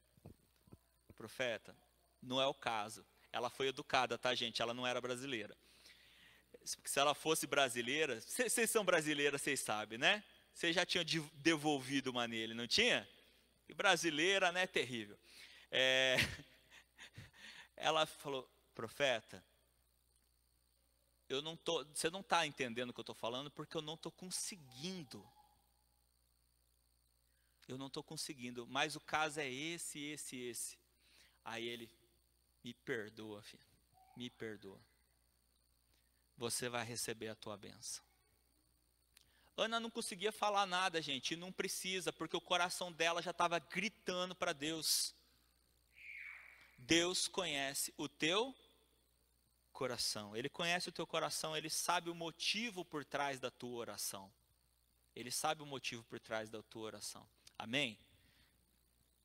não é o caso. Ela foi educada, tá, gente? Ela não era brasileira. Se ela fosse brasileira, vocês são brasileiras, vocês sabem, né? Vocês já tinham devolvido uma nele, não tinha? E brasileira, né? Terrível. Ela falou, profeta, você não está entendendo o que eu estou falando, porque eu não estou conseguindo. Eu não estou conseguindo, mas o caso é esse. Aí ele, me perdoa, filho, me perdoa. Você vai receber a tua bênção. Ana não conseguia falar nada, gente, e não precisa, porque o coração dela já estava gritando para Deus. Deus conhece o teu coração. Ele conhece o teu coração, Ele sabe o motivo por trás da tua oração. Ele sabe o motivo por trás da tua oração. Amém?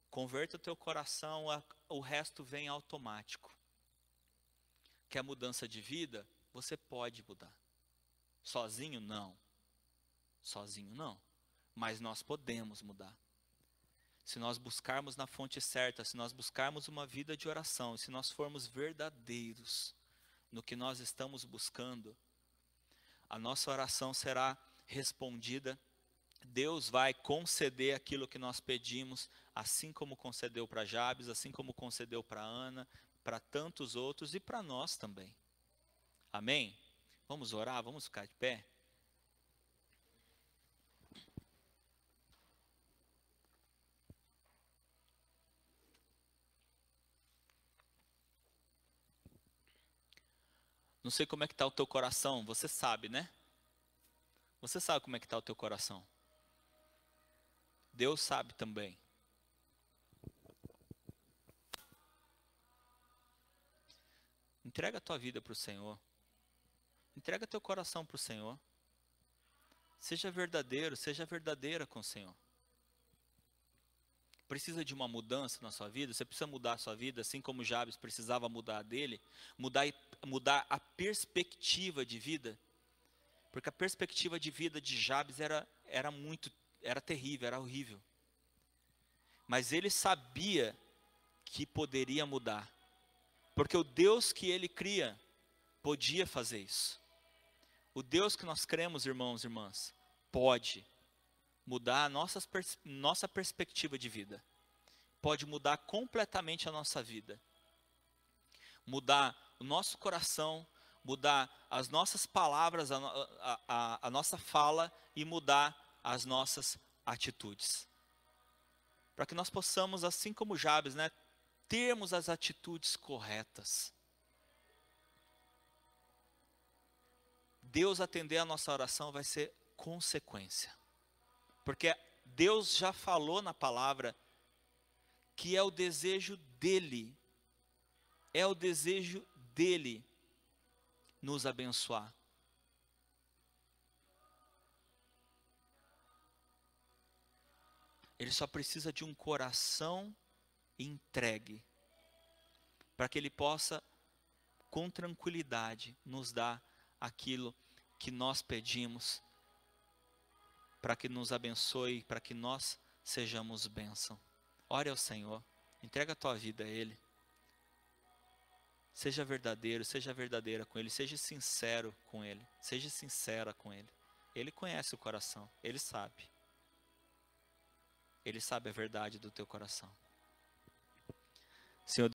Converta o teu coração, o resto vem automático. Quer mudança de vida? Você pode mudar. Sozinho, não. Sozinho, não. Mas nós podemos mudar. Se nós buscarmos na fonte certa, se nós buscarmos uma vida de oração, se nós formos verdadeiros no que nós estamos buscando, a nossa oração será respondida. Deus vai conceder aquilo que nós pedimos, assim como concedeu para Jabes, assim como concedeu para Ana, para tantos outros e para nós também. Amém? Vamos orar, vamos ficar de pé? Não sei como é que está o teu coração, você sabe, né? Você sabe como é que está o teu coração. Deus sabe também. Entrega a tua vida para o Senhor. Entrega teu coração para o Senhor. Seja verdadeiro, seja verdadeira com o Senhor. Precisa de uma mudança na sua vida? Você precisa mudar a sua vida, assim como Jabes precisava mudar a dele? Mudar a perspectiva de vida? Porque a perspectiva de vida de Jabes era terrível, era horrível. Mas ele sabia que poderia mudar. Porque o Deus que ele cria podia fazer isso. O Deus que nós cremos, irmãos e irmãs, pode mudar a nossa perspectiva de vida. Pode mudar completamente a nossa vida. Mudar o nosso coração, mudar as nossas palavras, a nossa fala e mudar as nossas atitudes. Para que nós possamos, assim como Jabes, né, termos as atitudes corretas. Deus atender a nossa oração vai ser consequência. Porque Deus já falou na palavra que é o desejo dEle. É o desejo dEle nos abençoar. Ele só precisa de um coração entregue, para que Ele possa, com tranquilidade, nos dar aquilo que nós pedimos, para que nos abençoe, para que nós sejamos bênção. Ore ao Senhor, entrega a tua vida a Ele. Seja verdadeiro, seja verdadeira com Ele, seja sincero com Ele, seja sincera com Ele. Ele conhece o coração, Ele sabe. Ele sabe a verdade do teu coração. Senhor,